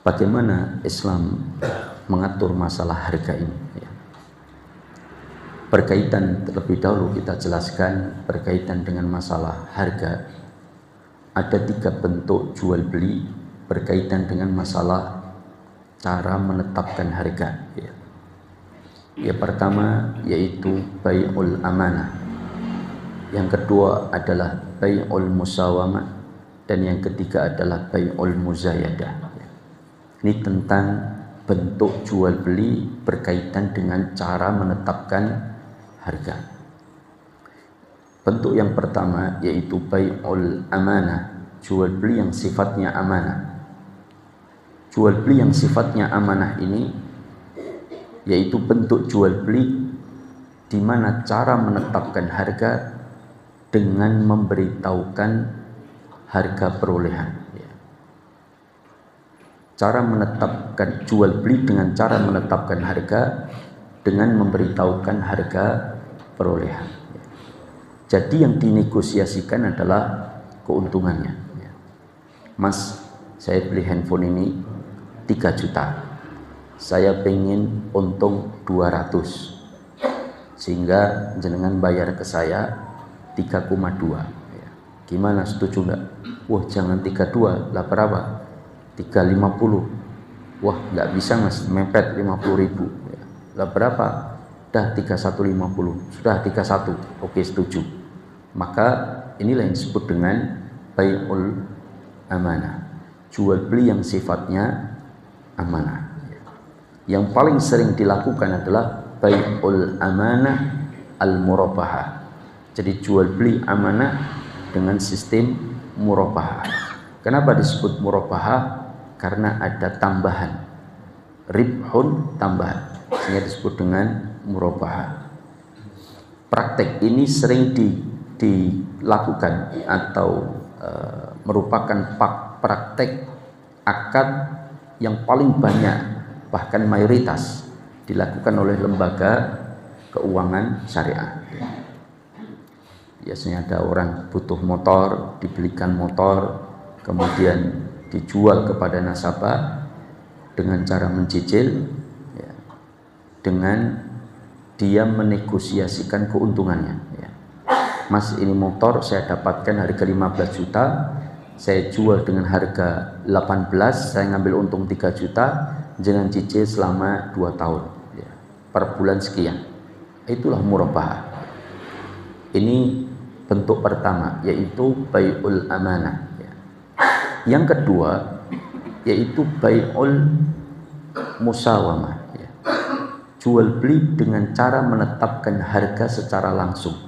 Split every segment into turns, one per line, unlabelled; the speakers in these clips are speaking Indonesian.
bagaimana Islam mengatur masalah harga ini. Berkaitan terlebih dahulu kita jelaskan berkaitan dengan masalah harga. Ada 3 bentuk jual beli berkaitan dengan masalah cara menetapkan harga. Yang pertama yaitu bai'ul amanah. Yang kedua adalah bai'ul musawamah, dan yang ketiga adalah bai'ul muzayadah. Ini tentang bentuk jual beli berkaitan dengan cara menetapkan harga. Bentuk yang pertama yaitu bai'ul amanah, jual beli yang sifatnya amanah. Jual beli yang sifatnya amanah ini yaitu bentuk jual beli di mana cara menetapkan harga dengan memberitahukan harga perolehan. Cara menetapkan jual beli dengan cara menetapkan harga dengan memberitahukan harga perolehan. Jadi yang dinegosiasikan adalah keuntungannya. Mas, saya beli handphone ini 3 juta. Saya pengen untung 200. Sehingga jenengan bayar ke saya 3,2. Gimana, setuju enggak? Wah, jangan 32, lah berapa? 350. Wah, enggak bisa Mas, mepet 50.000. Lah berapa? Dah 3150. Sudah 31. Oke, setuju. Maka inilah yang disebut dengan bai'ul amanah. Jual beli yang sifatnya amanah. Yang paling sering dilakukan adalah bai'ul amanah al-murabahah. Jadi jual beli amanah dengan sistem murabahah. Kenapa disebut murabahah? Karena ada tambahan, ribhun, tambahan, sehingga disebut dengan murabahah. Praktek ini sering dilakukan atau merupakan praktek akad yang paling banyak, bahkan mayoritas dilakukan oleh lembaga keuangan syariah. Biasanya ada orang butuh motor, dibelikan motor, kemudian dijual kepada nasabah dengan cara mencicil, dengan dia menegosiasikan keuntungannya. Mas, ini motor saya dapatkan harga 15 juta, saya jual dengan harga 18, saya ngambil untung 3 juta, jangan cicil selama 2 tahun, per bulan sekian. Itulah murabahah. Ini bentuk pertama, yaitu bai'ul amanah. Yang kedua yaitu bai'ul musawamah. Jual beli dengan cara menetapkan harga secara langsung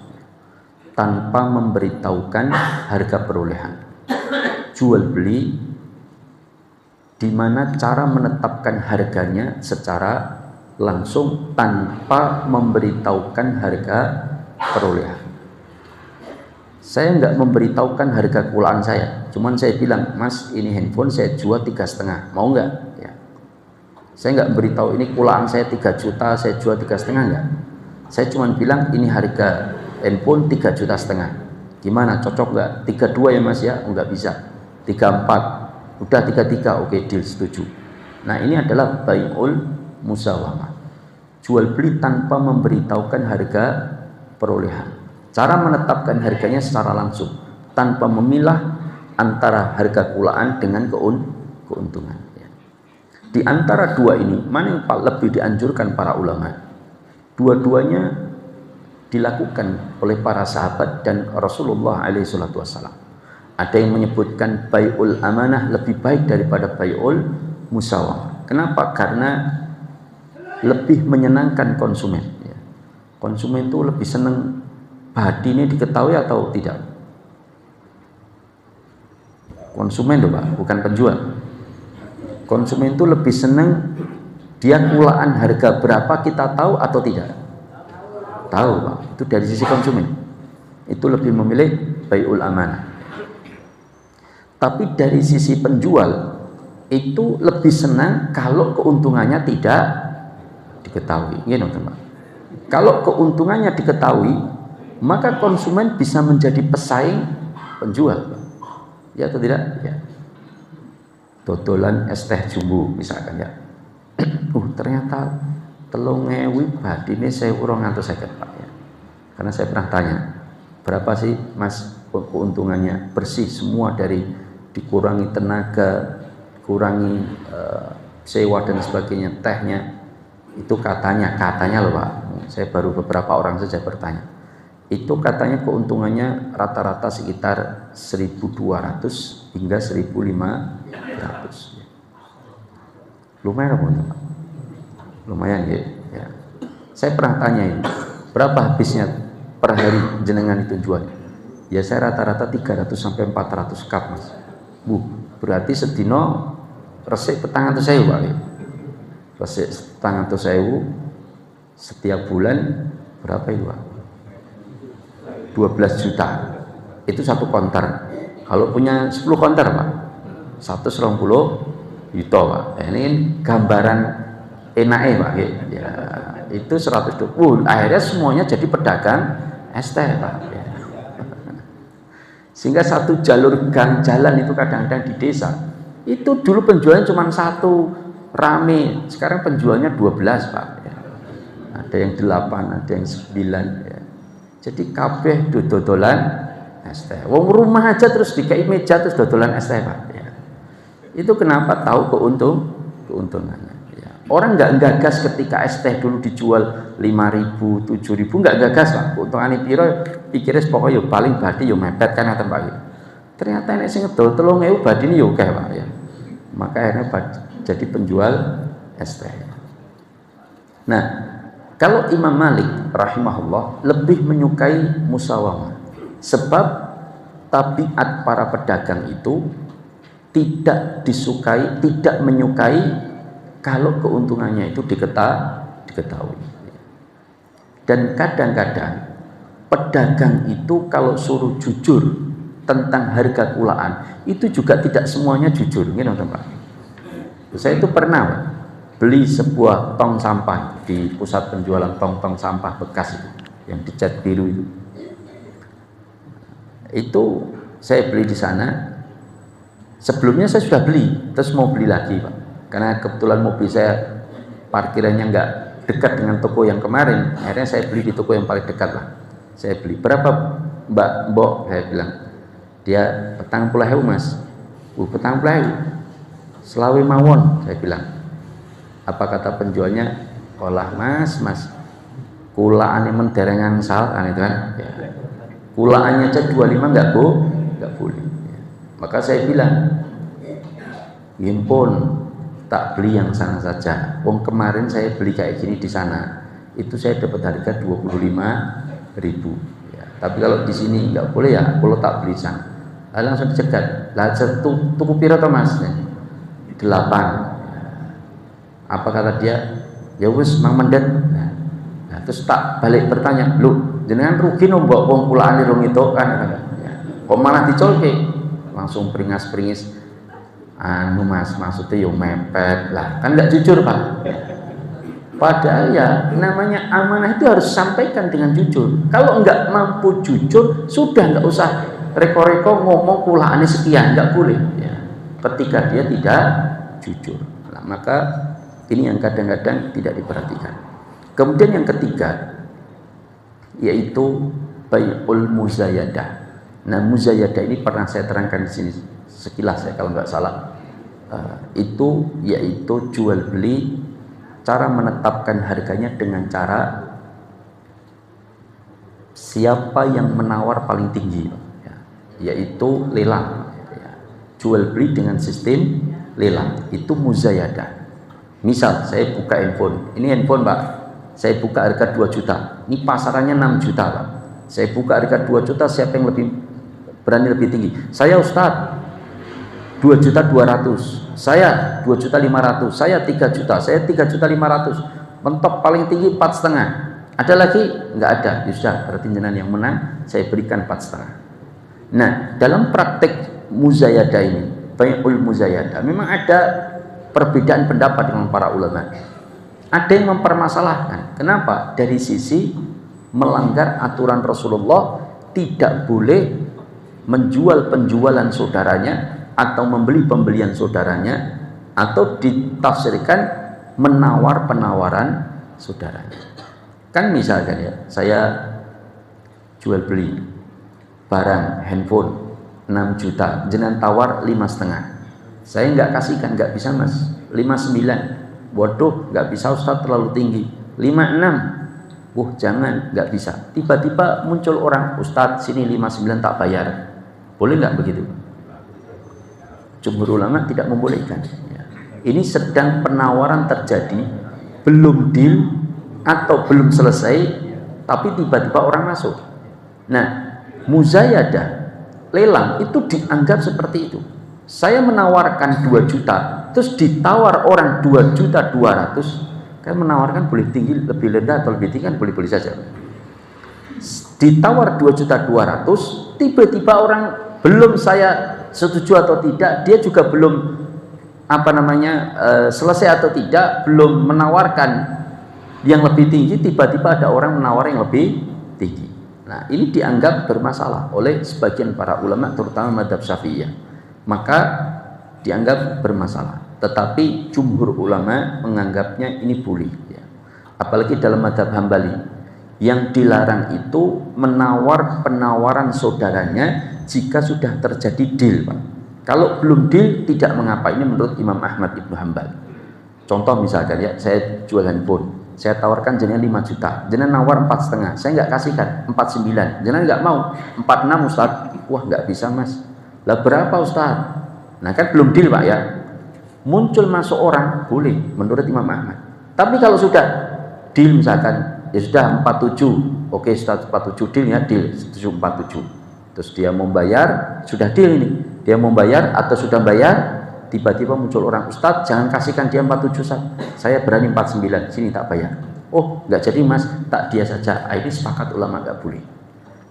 tanpa memberitahukan harga perolehan. Jual beli di mana cara menetapkan harganya secara langsung tanpa memberitahukan harga perolehan. Saya enggak memberitahukan harga kulaan saya, cuman saya bilang, Mas, ini handphone saya jual 3,5, mau enggak? Saya enggak beritahu ini kulaan saya 3 juta, saya jual 3,5, enggak. Saya cuman bilang ini harga handphone 3,5 juta. Gimana, cocok enggak? 32 ya Mas ya? Enggak bisa. 34. Udah 33, oke, deal, setuju. Nah, ini adalah bai'ul musawamah. Jual beli tanpa memberitahukan harga perolehan. Cara menetapkan harganya secara langsung tanpa memilah antara harga kulaan dengan keuntungan. Di antara dua ini, mana yang lebih dianjurkan para ulama? Dua-duanya dilakukan oleh para sahabat dan Rasulullah SAW. Ada yang menyebutkan bai'ul amanah lebih baik daripada bai'ul musawamah. Kenapa? Karena lebih menyenangkan konsumen. Konsumen itu lebih senang hadi ini diketahui atau tidak? Konsumen loh Pak, bukan penjual. Konsumen itu lebih senang dia kulaan harga berapa kita tahu atau tidak? Tahu Pak, itu dari sisi konsumen. Itu lebih memilih bai'ul amanah. Tapi dari sisi penjual itu lebih senang kalau keuntungannya tidak diketahui. Gitu Pak. Kalau keuntungannya diketahui, maka konsumen bisa menjadi pesaing penjual, ya atau tidak? Ya. dodolan es teh jumbo misalkan ya. Ternyata 3.000 badine 1.250 Pak ya. Karena saya pernah tanya, berapa sih Mas keuntungannya? Bersih semua, dari dikurangi tenaga, kurangi sewa dan sebagainya, tehnya. Itu katanya loh Pak. Saya baru beberapa orang saja bertanya. Itu katanya keuntungannya rata-rata sekitar 1.200 hingga 1.500. Lumayan apa Pak? Lumayan ya. Saya pernah tanya ini, berapa habisnya per hari jenengan itu jual? Ya saya rata-rata 300 sampai 400 cup Mas. Berarti sedino resik 400.000 Pak. Resik 400.000 setiap bulan berapa itu Pak? 12 juta. Itu satu konter. Kalau punya 10 konter Pak, 120 juta Pak. Ini gambaran enaknya Pak ya, itu 120. Akhirnya semuanya jadi pedagang es teh Pak ya. Sehingga satu jalur gang jalan itu kadang-kadang di desa itu dulu penjualnya cuma satu, rame. Sekarang penjualnya 12 Pak ya. Ada yang 8, ada yang 9 ya. Jadi kabeh dodolan es teh. Wong rumah aja terus dikai meja terus dodolan es teh Pak ya. Itu kenapa? Tahu keuntungannya. Orang nggak gagas ketika es teh dulu dijual 5.000, 7.000, nggak gagas Pak. Keuntungannya piro, pikirnya pokoknya paling badi mepet kan ngaten Pak. Ternyata ini sing ngedol 3.000 badi ini oke Pak ya. Maka akhirnya jadi penjual es teh. Nah, kalau Imam Malik rahimahullah lebih menyukai musawamah, sebab tabiat para pedagang itu tidak menyukai kalau keuntungannya itu diketahui. Dan kadang-kadang pedagang itu kalau suruh jujur tentang harga kulaan itu juga tidak semuanya jujur, gitu Pak. Saya itu pernah beli sebuah tong sampah di pusat penjualan tong-tong sampah bekas itu yang dicat biru itu. Itu saya beli di sana. Sebelumnya saya sudah beli, terus mau beli lagi Pak. Karena kebetulan mobil saya parkirannya nggak dekat dengan toko yang kemarin, akhirnya saya beli di toko yang paling dekat lah. Saya beli, berapa Mbok? Saya bilang, dia 40.000 Mas. 40.000 selawe mawon, saya bilang. Apa kata penjualnya? Olah Mas kulaannya menderengan sal kan itu kan ya. Kulaannya aja 25 nggak boleh ya. Maka saya bilang, Gimpun, tak beli yang sana saja. Wong kemarin saya beli kayak gini di sana, itu saya dapat harga 25.000 ya. Tapi kalau di sini nggak boleh ya, kalau tak beli sana. Langsung dicegat. Lah tuku piro to Mas? 8. Apa kata dia? Ya wis Mang Mendet. Nah, terus tak balik bertanya, "Lu jenengan rugi no mbok wong kulaane rong itu kan?" Ya. Kok malah dicolke? Langsung peringas-peringis. Mas, maksudnya yo mepet lah, kan nggak jujur Pak. Padahal ya namanya amanah itu harus sampaikan dengan jujur. Kalau nggak mampu jujur, sudah nggak usah reko-reko ngomong kulaannya sekian, nggak boleh ya. Ketika dia tidak jujur, nah, maka ini yang kadang-kadang tidak diperhatikan. Kemudian yang ketiga yaitu bai'ul muzayadah. Nah, muzayadah ini pernah saya terangkan di sini sekilas ya kalau nggak salah. Itu yaitu jual beli, cara menetapkan harganya dengan cara siapa yang menawar paling tinggi ya, yaitu lelang ya. Jual beli dengan sistem lelang, itu muzayadah. Misal saya buka handphone, ini handphone Pak, saya buka harga 2 juta, ini pasarannya 6 juta Pak, saya buka harga 2 juta, siapa yang lebih berani lebih tinggi? Saya Ustadz 2.200.000, saya 2.500.000, saya 3 juta, saya 3.500.000, mentok paling tinggi 4,5. Ada lagi? Nggak ada. Ya sudah, berarti jenengan yang menang, saya berikan 4,5. Nah, dalam praktek muzayadah ini, bai'ul muzayadah, memang ada perbedaan pendapat dengan para ulama. Ada yang mempermasalahkan. Kenapa? Dari sisi melanggar aturan Rasulullah, tidak boleh menjual penjualan saudaranya atau membeli pembelian saudaranya, atau ditafsirkan menawar penawaran saudaranya. Kan misalkan ya, saya jual beli barang handphone 6 juta, jenengan tawar 5,5. Saya nggak kasihkan, nggak bisa mas. 5,9, waduh nggak bisa Ustaz, terlalu tinggi. 5,6, jangan, nggak bisa. Tiba-tiba muncul orang, Ustaz sini 5,9 tak bayar, boleh nggak begitu? Jumhur ulama tidak membolehkan. Ini sedang penawaran terjadi, belum deal atau belum selesai, tapi tiba-tiba orang masuk. Nah, muzayadah, lelang itu dianggap seperti itu. Saya menawarkan 2 juta, terus ditawar orang 2.200.000, kan menawarkan boleh tinggi, lebih rendah atau lebih tinggi kan boleh-boleh saja. Ditawar 2.200.000, tiba-tiba orang belum saya setuju atau tidak, dia juga belum selesai atau tidak, belum menawarkan yang lebih tinggi, tiba-tiba ada orang menawar yang lebih tinggi. Nah, ini dianggap bermasalah oleh sebagian para ulama, terutama mazhab Syafi'iyah. Maka dianggap bermasalah. Tetapi jumhur ulama menganggapnya ini boleh. Ya. Apalagi dalam mazhab Hambali, yang dilarang itu menawar penawaran saudaranya jika sudah terjadi deal, Pak. Kalau belum deal tidak mengapa. Ini menurut Imam Ahmad Ibnu Hanbal. Contoh misalkan ya, saya jual handphone, saya tawarkan jenengan 5 juta, jenengan nawar 4,5, saya nggak kasihkan 4,9, jenengan nggak mau 4,6 Ustaz, wah nggak bisa mas, lah berapa Ustaz? Nah kan belum deal Pak ya, muncul masuk orang boleh menurut Imam Ahmad. Tapi kalau sudah deal misalkan, ya sudah 47, oke Ustaz 47 deal ya, deal 47, terus dia mau bayar, sudah deal ini, dia mau bayar atau sudah bayar, tiba-tiba muncul orang, Ustadz jangan kasihkan dia 47, saya berani 49, sini tak bayar. Oh nggak jadi mas, tak dia saja. Ini sepakat ulama nggak boleh.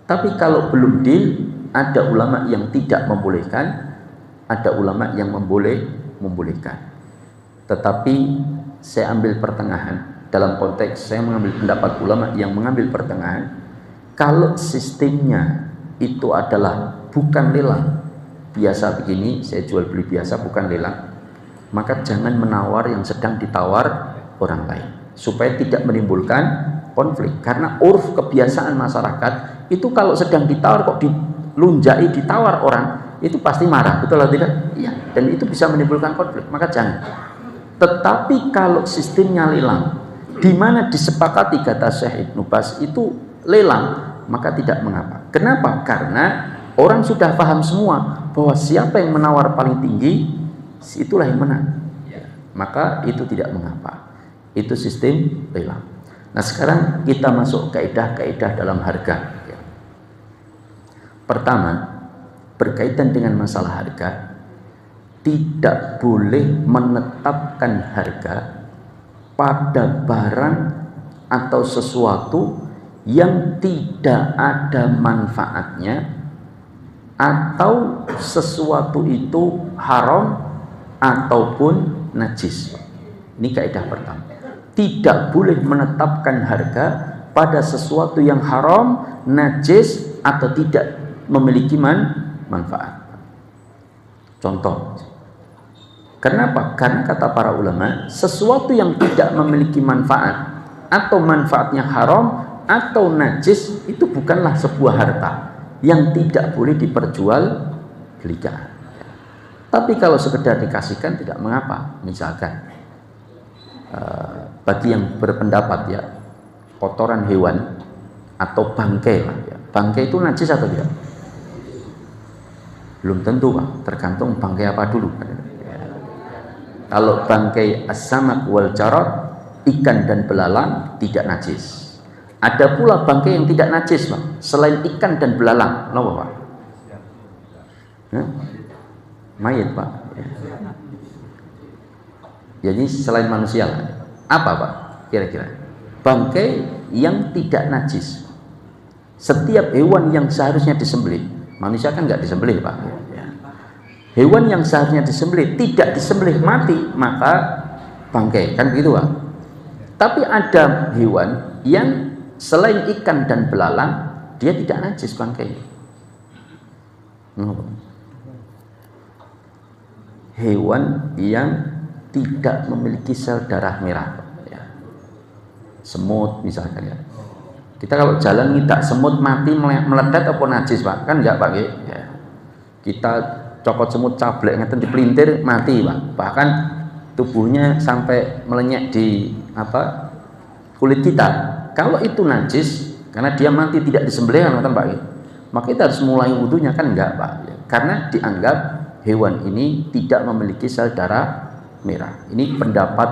Tapi kalau belum deal, ada ulama yang tidak membolehkan, ada ulama yang membolehkan. Tetapi saya ambil pertengahan, dalam konteks saya mengambil pendapat ulama yang mengambil pertengahan. Kalau sistemnya itu adalah bukan lelang biasa begini, saya jual beli biasa bukan lelang, maka jangan menawar yang sedang ditawar orang lain, supaya tidak menimbulkan konflik. Karena urf kebiasaan masyarakat itu kalau sedang ditawar kok dilunjai ditawar orang, itu pasti marah, betul atau tidak? Iya, dan itu bisa menimbulkan konflik, maka jangan. Tetapi kalau sistemnya lelang, di mana disepakati kata Syekh Ibnu Baz itu lelang, maka tidak mengapa. Kenapa? Karena orang sudah paham semua bahwa siapa yang menawar paling tinggi, itulah yang menang. Maka itu tidak mengapa. Itu sistem lelang. Nah sekarang kita masuk kaidah-kaidah dalam harga. Pertama, berkaitan dengan masalah harga, tidak boleh menetapkan harga pada barang atau sesuatu yang tidak ada manfaatnya, atau sesuatu itu haram ataupun najis. Ini kaidah pertama. Tidak boleh menetapkan harga pada sesuatu yang haram, najis, atau tidak memiliki manfaat. Contoh. Kenapa? Karena kata para ulama, sesuatu yang tidak memiliki manfaat atau manfaatnya haram atau najis itu bukanlah sebuah harta yang tidak boleh diperjualbelikan. Tapi kalau sekedar dikasihkan tidak mengapa. Misalkan bagi yang berpendapat ya, kotoran hewan atau bangkai lah ya. Bangkai itu najis atau tidak? Belum tentu Pak, tergantung bangkai apa dulu. Kalau bangkai as-samak wal jarad, ikan dan belalang, tidak najis. Ada pula bangkai yang tidak najis Pak, selain ikan dan belalang. Kenapa Pak? Mayat Pak. Jadi selain manusia, apa Pak? Kira-kira bangkai yang tidak najis. Setiap hewan yang seharusnya disembelih, manusia kan nggak disembelih Pak. Hewan yang seharusnya disembelih tidak disembelih mati, maka bangkai, kan begitu Pak. Tapi ada hewan yang selain ikan dan belalang, dia tidak najis bangkai. hewan yang tidak memiliki sel darah merah, ya. Semut misalkan ya. Kita kalau jalan ngidak semut mati meledak apa najis Pak? Kan enggak Pak ya. Kita cokot semut cablek ngeten dipelintir mati Pak. Bahkan tubuhnya sampai melenyek di kulit kita. Kalau itu najis karena dia mati tidak disembelih kan Pak, maka kita harus mulai wudunya kan enggak Pak ya. Karena dianggap hewan ini tidak memiliki sel darah merah. Ini pendapat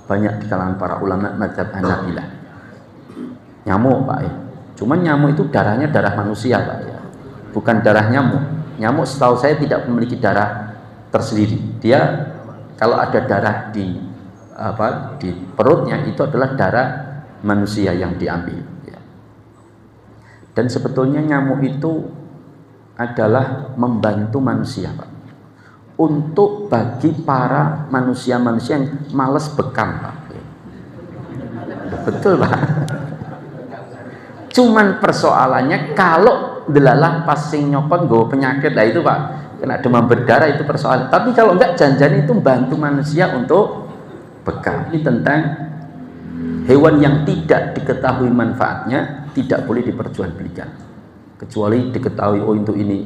banyak di kalangan para ulama mazhab Hanabilah. Nyamuk Pak ya. Cuman nyamuk itu darahnya darah manusia Pak ya. Bukan darah nyamuk. Nyamuk setahu saya tidak memiliki darah tersendiri. Dia kalau ada darah di perutnya itu adalah darah manusia yang diambil ya. Dan sebetulnya nyamuk itu adalah membantu manusia Pak. Untuk bagi para manusia-manusia yang malas bekam Pak. Betul Pak. Cuman persoalannya kalau delalah pas sing nyokot nggawa penyakit lah itu Pak, kena demam berdarah itu persoalan. Tapi kalau enggak jangan itu bantu manusia untuk bekam. Ini tentang hewan yang tidak diketahui manfaatnya tidak boleh diperjualbelikan. Kecuali diketahui oh untuk ini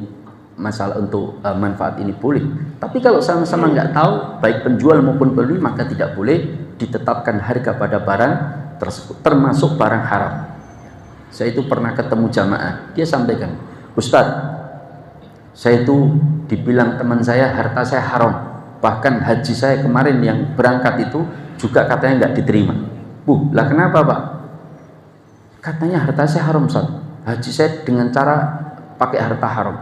masalah untuk manfaat ini boleh. Tapi kalau sama-sama nggak tahu baik penjual maupun pembeli maka tidak boleh ditetapkan harga pada barang tersebut termasuk barang haram. Saya itu pernah ketemu jamaah, dia sampaikan, Ustadz, saya itu dibilang teman saya harta saya haram, bahkan haji saya kemarin yang berangkat itu juga katanya nggak diterima. Lah kenapa Pak? Katanya harta saya haram Ustadz, haji saya dengan cara pakai harta haram.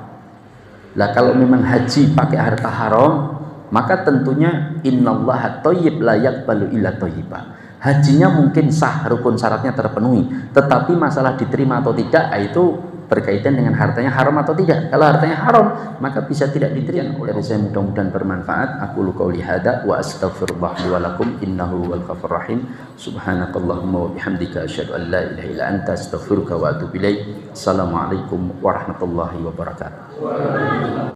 Lah kalau memang haji pakai harta haram, maka tentunya innallaha thayyib la yaqbalu illa thayyiba. Hajinya mungkin sah, rukun syaratnya terpenuhi, tetapi masalah diterima atau tidak itu berkaitan dengan hartanya haram atau tidak. Kalau hartanya haram, maka bisa tidak diterima. Oleh saya mudah-mudahan bermanfaat. Aku qouli hada wa astaghfirullah li wa lakum innahu wal ghafurur rahim. Subhanakallahumma wa bihamdika asyhadu an la ilaha illa anta astaghfiruka wa atubu ilaik. Assalamualaikum warahmatullahi wabarakatuh.